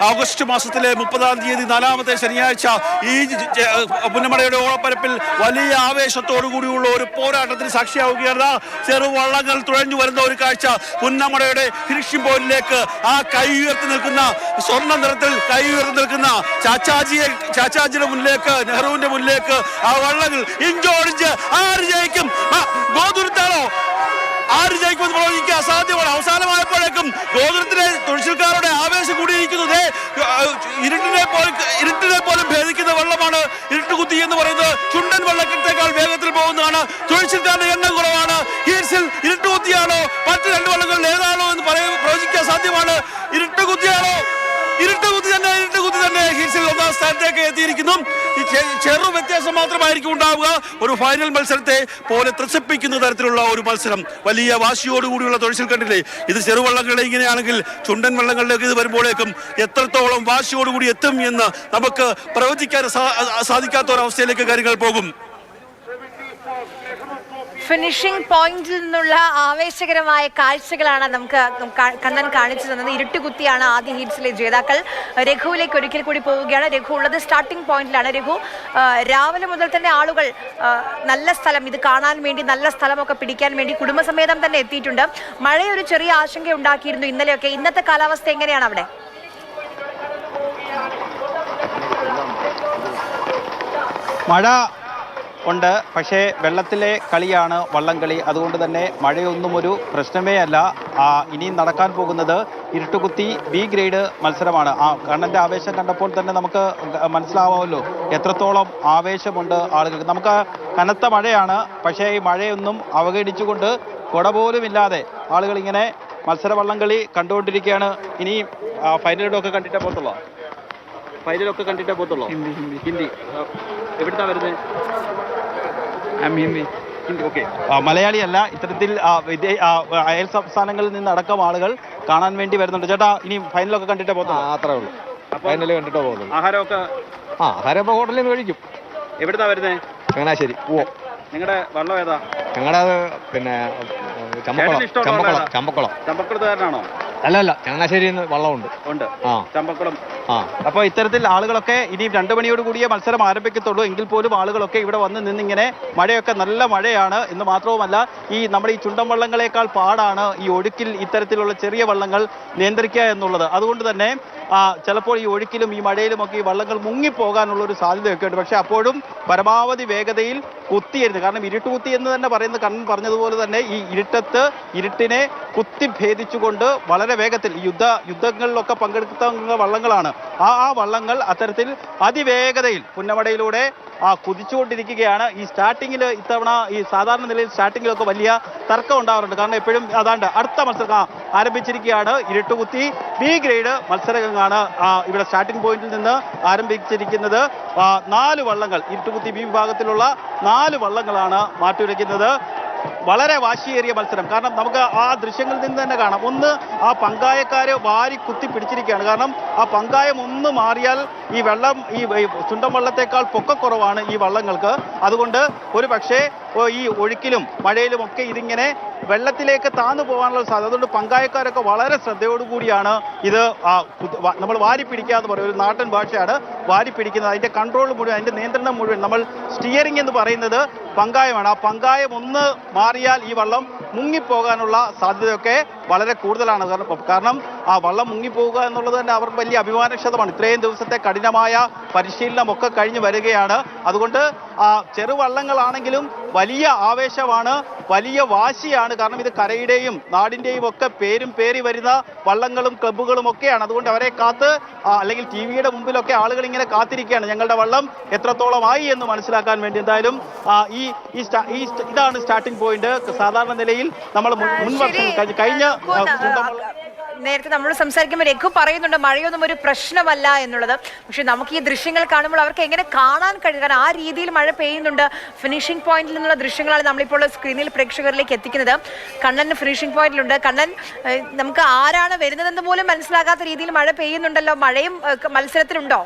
August മാസത്തിലെ 30-ാം തീയതി 4ാമത്തെ ശനിയാഴ്ച ഈ പുന്നമടയുടെ ഓളപ്പരപ്പിൽ വലിയ ആവേശത്തോടു കൂടിയുള്ള ഒരു പോരാട്ടത്തിന് സാക്ഷിയാവുകയാണ്. ചെറുവള്ളങ്ങൾ തുഴഞ്ഞു വരുന്ന ഒരു കാഴ്ച. പുന്നമടയുടെ ഫിനിഷിംഗ് പോയിന്റിലേക്ക് ആ കൈ ഉയർത്തി നിൽക്കുന്ന, സ്വർണ്ണ നിറത്തിൽ കൈ ഉയർത്തി നിൽക്കുന്ന ചാച്ചാജിയുടെ മുന്നിലേക്ക്, നെഹ്റുവിന്റെ മുന്നിലേക്ക് ആ വള്ളങ്ങൾ ഇഞ്ചോടിഞ്ച് ആര് ജയിക്കും? ഗോതുരത്താണോ? ആര് ജയിക്കുമെന്ന് പ്രവചിക്കുക അസാധ്യമാണ്. അവസാനമായപ്പോഴേക്കും ഗോകുലത്തിലെ തുഴച്ചിൽക്കാരുടെ ആവേശം കൂടിയിരിക്കുന്നത് ഇരുട്ടിനെ പോലും ഭേദിക്കുന്ന വെള്ളമാണ് ഇരുട്ടുകുത്തി എന്ന് പറയുന്നത്. ചുണ്ടൻ വെള്ളക്കെട്ടേക്കാൾ വേഗത്തിൽ പോകുന്നതാണ്. തുഴച്ചിൽക്കാരുടെ എണ്ണം കുറവാണ്. ഹീൽസിൽ ഇരുട്ടുകുത്തിയാണോ മറ്റു രണ്ട് വള്ളങ്ങളിൽ ഏതാണോ എന്ന് പ്രവചിക്കാൻ സാധ്യമാണ്. ഇരുട്ടുകുത്തിയാണോ? ഇരുട്ടുകുത്തി തന്നെ ഹീൽസിൽ 1ാം സ്ഥാനത്തേക്ക് എത്തിയിരിക്കുന്നു. ചെറു വ്യത്യാസം മാത്രമായിരിക്കും ഉണ്ടാവുക. ഒരു ഫൈനൽ മത്സരത്തെ പോലെ ത്രസിപ്പിക്കുന്ന തരത്തിലുള്ള ഒരു മത്സരം. വലിയ വാശിയോടുകൂടിയുള്ള തുഴച്ചിൽ കണ്ടില്ലേ? ഇത് ചെറുവള്ളങ്ങളെ ഇങ്ങനെയാണെങ്കിൽ ചുണ്ടൻ വള്ളങ്ങളിലേക്ക് ഇത് വരുമ്പോഴേക്കും എത്രത്തോളം വാശിയോടുകൂടി എത്തും എന്ന് നമുക്ക് പ്രവചിക്കാൻ സാധിക്കാത്ത ഒരവസ്ഥയിലേക്ക് കാര്യങ്ങൾ പോകും. ഫിനിഷിംഗ് പോയിന്റിൽ നിന്നുള്ള ആവേശകരമായ കാഴ്ചകളാണ് നമുക്ക് കണ്ണൻ കാണിച്ചു തന്നത്. ഇരുട്ടുകുത്തിയാണ് ആദ്യ ഹീറ്റ്സിലെ ജേതാക്കൾ. രഘുവിലേക്ക് ഒരിക്കൽ കൂടി പോവുകയാണ്. രഘു ഉള്ളത് സ്റ്റാർട്ടിംഗ് പോയിന്റിലാണ്. രഘു, രാവിലെ മുതൽ തന്നെ ആളുകൾ നല്ല സ്ഥലം ഇത് കാണാൻ വേണ്ടി, നല്ല സ്ഥലമൊക്കെ പിടിക്കാൻ വേണ്ടി കുടുംബസമേതം തന്നെ എത്തിയിട്ടുണ്ട്. മഴയൊരു ചെറിയ ആശങ്ക ഉണ്ടാക്കിയിരുന്നു ഇന്നലെയൊക്കെ. ഇന്നത്തെ കാലാവസ്ഥ എങ്ങനെയാണ് അവിടെ? മഴ ഉണ്ട്, പക്ഷേ വെള്ളത്തിലെ കളിയാണ് വള്ളംകളി. അതുകൊണ്ട് തന്നെ മഴയൊന്നും ഒരു പ്രശ്നമേ അല്ല. ഇനിയും നടക്കാൻ പോകുന്നത് ഇരുട്ടുകുത്തി ബി ഗ്രേഡ് മത്സരമാണ്. കണ്ണൻ്റെ ആവേശം കണ്ടപ്പോൾ തന്നെ നമുക്ക് മനസ്സിലാവുമല്ലോ എത്രത്തോളം ആവേശമുണ്ട് ആളുകൾക്ക്. നമുക്ക് കനത്ത മഴയാണ്, പക്ഷേ ഈ മഴയൊന്നും അവഗണിച്ചുകൊണ്ട് കുട പോലും ഇല്ലാതെ ആളുകൾ ഇങ്ങനെ മത്സര വള്ളംകളി കണ്ടുകൊണ്ടിരിക്കുകയാണ്. ഇനി ഫൈനലൊക്കെ കണ്ടിട്ടേ പോകത്തുള്ളൂ. ഹിന്ദി എവിടുന്നാ വരുന്നത്? ഓക്കെ, മലയാളിയല്ല. ഇത്തരത്തിൽ അയൽ സംസ്ഥാനങ്ങളിൽ നിന്ന് അടക്കം ആളുകൾ കാണാൻ വേണ്ടി വരുന്നുണ്ട്. ചേട്ടാ, ഇനി ഫൈനലൊക്കെ കണ്ടിട്ടേ പോകത്തുള്ളൂ? അത്രേ ഉള്ളൂ, ഫൈനൽ കണ്ടിട്ടേ പോകുള്ളൂ. ആഹാരമൊക്കെ ആഹാരം ഹോട്ടലിൽ നിന്ന് കഴിക്കും. എവിടുന്നാ വരുന്നത്? ചങ്ങനാശ്ശേരി. നിങ്ങളുടെ വള്ളം ഏതാ? ഞങ്ങളുടെ പിന്നെ ചമ്പക്കുളത്തുകാരനാണോ? അല്ല, ചങ്ങനാശ്ശേരിയിൽ നിന്ന് വള്ളമുണ്ട്. ചമ്പക്കുളം. അപ്പോൾ ഇത്തരത്തിൽ ആളുകളൊക്കെ ഇനി 2 മണിയോട് കൂടിയേ മത്സരം ആരംഭിക്കത്തുള്ളൂ. എങ്കിൽ പോലും ആളുകളൊക്കെ ഇവിടെ വന്ന് നിന്നിങ്ങനെ, മഴയൊക്കെ നല്ല മഴയാണ് എന്ന് മാത്രവുമല്ല, നമ്മുടെ ഈ ചുണ്ടൻ വള്ളങ്ങളെക്കാൾ പാടാണ് ഈ ഒഴുക്കിൽ ഇത്തരത്തിലുള്ള ചെറിയ വള്ളങ്ങൾ നിയന്ത്രിക്കുക എന്നുള്ളത്. അതുകൊണ്ട് തന്നെ ചിലപ്പോൾ ഈ ഒഴുക്കിലും ഈ മഴയിലുമൊക്കെ ഈ വള്ളങ്ങൾ മുങ്ങിപ്പോകാനുള്ള ഒരു സാധ്യതയൊക്കെ ഉണ്ട്. പക്ഷെ അപ്പോഴും പരമാവധി വേഗതയിൽ കുത്തിയരുത്. കാരണം ഇരുട്ടുകുത്തി എന്ന് തന്നെ പറയുന്നത് കണ്ണൻ പറഞ്ഞതുപോലെ തന്നെ ഈ ഇരുട്ടിനെ കുത്തി ഭേദിച്ചുകൊണ്ട് വളരെ വേഗത്തിൽ യുദ്ധങ്ങളിലൊക്കെ പങ്കെടുക്കുന്ന വള്ളങ്ങളാണ്. ആ വള്ളങ്ങൾ അത്തരത്തിൽ അതിവേഗതയിൽ പുന്നമടയിലൂടെ കുതിച്ചുകൊണ്ടിരിക്കുകയാണ്. ഈ സ്റ്റാർട്ടിങ്ങിൽ ഇത്തവണ ഈ സാധാരണ നിലയിൽ സ്റ്റാർട്ടിങ്ങിലൊക്കെ വലിയ തർക്കം ഉണ്ടാവാറുണ്ട്. കാരണം എപ്പോഴും അതാണ്ട് അടുത്ത മത്സരം ആരംഭിച്ചിരിക്കുകയാണ്. ഇരുട്ടുകുത്തി ബി ഗ്രേഡ് മത്സരങ്ങളാണ് ഇവിടെ സ്റ്റാർട്ടിംഗ് പോയിന്റിൽ നിന്ന് ആരംഭിച്ചിരിക്കുന്നത്. 4 വള്ളങ്ങൾ, ഇരുട്ടുകുത്തി ബി വിഭാഗത്തിലുള്ള 4 വള്ളങ്ങളാണ് മാറ്റുരയ്ക്കുന്നത്. വളരെ വാശിയേറിയ മത്സരം. കാരണം നമുക്ക് ആ ദൃശ്യങ്ങളിൽ നിന്ന് തന്നെ കാണാം. ഒന്ന്, ആ പങ്കായക്കാര് വാരി കുത്തി പിടിച്ചിരിക്കുകയാണ്. കാരണം ആ പങ്കായം ഒന്ന് മാറിയാൽ ഈ വെള്ളം, ഈ ചുണ്ടൻ വള്ളത്തേക്കാൾ പൊക്കക്കുറവാണ് ഈ വള്ളങ്ങൾക്ക്. അതുകൊണ്ട് ഒരു പക്ഷേ ഈ ഒഴുക്കിലും മഴയിലും ഒക്കെ ഇതിങ്ങനെ വെള്ളത്തിലേക്ക് താന്നു പോകാനുള്ള സാധ്യത. അതുകൊണ്ട് പങ്കായക്കാരൊക്കെ വളരെ ശ്രദ്ധയോടുകൂടിയാണ് ഇത് നമ്മൾ വാരി പിടിക്കുക എന്ന് പറയും. ഒരു നാടൻ ഭാഷയാണ് വാരി പിടിക്കുന്നത്. അതിൻ്റെ കൺട്രോൾ മുഴുവൻ, അതിൻ്റെ നിയന്ത്രണം മുഴുവൻ, നമ്മൾ സ്റ്റിയറിംഗ് എന്ന് പറയുന്നത് പങ്കായമാണ്. ആ പങ്കായം ഒന്ന് മാറിയാൽ ഈ വള്ളം മുങ്ങിപ്പോകാനുള്ള സാധ്യതയൊക്കെ വളരെ കൂടുതലാണ്. കാരണം ആ വള്ളം മുങ്ങിപ്പോവുക എന്നുള്ളത് തന്നെ അവർക്ക് വലിയ അഭിമാനക്ഷതമാണ്. ഇത്രയും ദിവസത്തെ കഠിനമായ പരിശീലനമൊക്കെ കഴിഞ്ഞ് വരികയാണ്. അതുകൊണ്ട് ചെറുവള്ളങ്ങളാണെങ്കിലും വലിയ ആവേശമാണ്, വലിയ വാശിയാണ്. കാരണം ഇത് കരയുടെയും നാടിൻ്റെയും ഒക്കെ പേരി വരുന്ന വള്ളങ്ങളും ക്ലബ്ബുകളും ഒക്കെയാണ്. അതുകൊണ്ട് അവരെ അല്ലെങ്കിൽ ടി-വിയുടെ മുമ്പിലൊക്കെ ആളുകൾ ഇങ്ങനെ കാത്തിരിക്കുകയാണ് ഞങ്ങളുടെ വള്ളം എത്രത്തോളമായി എന്ന് മനസ്സിലാക്കാൻ വേണ്ടി. എന്തായാലും ഇതാണ് സ്റ്റാർട്ടിംഗ് പോയിന്റ്. സാധാരണ നിലയിൽ നമ്മൾ മുൻവർഷം കഴിഞ്ഞ നേരത്തെ നമ്മൾ സംസാരിക്കുമ്പോൾ രഘു പറയുന്നുണ്ട് മഴയൊന്നും ഒരു പ്രശ്നമല്ല എന്നുള്ളത്. പക്ഷെ നമുക്ക് ഈ ദൃശ്യങ്ങൾ കാണുമ്പോൾ അവർക്ക് എങ്ങനെ കാണാൻ കഴിയും? കാരണം ആ രീതിയിൽ മഴ പെയ്യുന്നുണ്ട്. ഫിനിഷിംഗ് പോയിന്റിൽ നിന്നുള്ള ദൃശ്യങ്ങളാണ് നമ്മളിപ്പോൾ സ്ക്രീനിൽ പ്രേക്ഷകരിലേക്ക് എത്തിക്കുന്നത്. കണ്ണൻ ഫിനിഷിംഗ് പോയിന്റിലുണ്ട്. കണ്ണൻ, നമുക്ക് ആരാണ് വരുന്നതെന്ന് പോലും മനസ്സിലാകാത്ത രീതിയിൽ മഴ പെയ്യുന്നുണ്ടല്ലോ. മഴയും മത്സരത്തിലുണ്ടോ?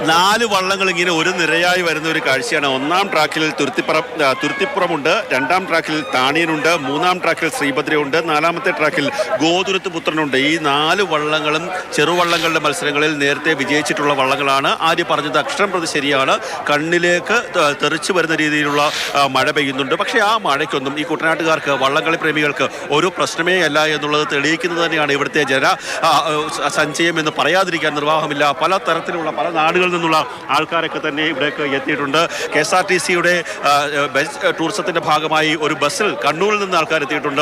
4 വള്ളങ്ങൾ ഇങ്ങനെ ഒരു നിരയായി വരുന്ന ഒരു കാഴ്ചയാണ്. ഒന്നാം ട്രാക്കിൽ തുരുത്തിപ്പുറമുണ്ട്, രണ്ടാം ട്രാക്കിൽ താണിയനുണ്ട്, മൂന്നാം ട്രാക്കിൽ ശ്രീഭദ്രയുണ്ട്, നാലാമത്തെ ട്രാക്കിൽ ഗോതുരത്ത് പുത്രനുണ്ട്. ഈ 4 വള്ളങ്ങളും ചെറുവള്ളങ്ങളുടെ മത്സരങ്ങളിൽ നേരത്തെ വിജയിച്ചിട്ടുള്ള വള്ളങ്ങളാണ്. ആര്യ പറഞ്ഞത് അക്ഷരം പ്രതി ശരിയാണ്. കണ്ണിലേക്ക് തെറിച്ചു വരുന്ന രീതിയിലുള്ള മഴ പെയ്യുന്നുണ്ട്. പക്ഷേ ആ മഴയ്ക്കൊന്നും ഈ കുട്ടനാട്ടുകാർക്ക്, വള്ളംകളി പ്രേമികൾക്ക് ഒരു പ്രശ്നമേ അല്ല എന്നുള്ളത് തെളിയിക്കുന്നത് തന്നെയാണ് ഇവിടുത്തെ സഞ്ചയം എന്ന് പറയാതിരിക്കാൻ നിർവാഹമില്ല. പല തരത്തിലുള്ള പല നാടുകളിൽ നിന്നുള്ള ആൾക്കാരൊക്കെ തന്നെ ഇവിടേക്ക് എത്തിയിട്ടുണ്ട്. KSRTCയുടെ ബസ് ടൂറിസത്തിന്റെ ഭാഗമായി ഒരു ബസ്സിൽ കണ്ണൂരിൽ നിന്ന് ആൾക്കാർ എത്തിയിട്ടുണ്ട്.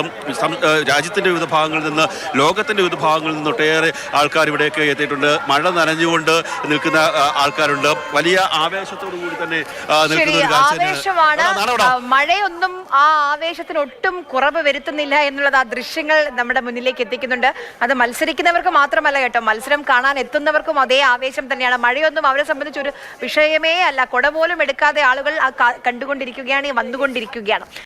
രാജ്യത്തിന്റെ വിവിധ ഭാഗങ്ങളിൽ നിന്ന്, ലോകത്തിന്റെ വിവിധ ഭാഗങ്ങളിൽ നിന്ന് ഒട്ടേറെ ആൾക്കാർ ഇവിടേക്ക് എത്തിയിട്ടുണ്ട്. മഴ നനഞ്ഞുകൊണ്ട് നിൽക്കുന്ന ആൾക്കാരുണ്ട്. വലിയ ആവേശത്തോടു കൂടി തന്നെ നിൽക്കുന്ന ഒരു ആവേശമാണ്. മഴയൊന്നും ആ ആവേശത്തിന് ഒട്ടും കുറവ് വരുത്തുന്നില്ല എന്നുള്ളത് ആ ദൃശ്യങ്ങൾ നമ്മുടെ മുന്നിലേക്ക് എത്തിക്കുന്നുണ്ട്. അത് മത്സരിക്കുന്നവർക്ക് മാത്രമല്ല കേട്ടോ, മത്സരം കാണാൻ എത്തുന്നവർക്കും അതേ ആവേശം തന്നെയാണ്. മഴയൊന്നും അവരെ സംബന്ധിച്ച് ഒരു വിഷയമേ അല്ല. കുട പോലും എടുക്കാതെ ആളുകൾ കണ്ടുകൊണ്ടിരിക്കുകയാണ്, വന്നുകൊണ്ടിരിക്കുകയാണ്.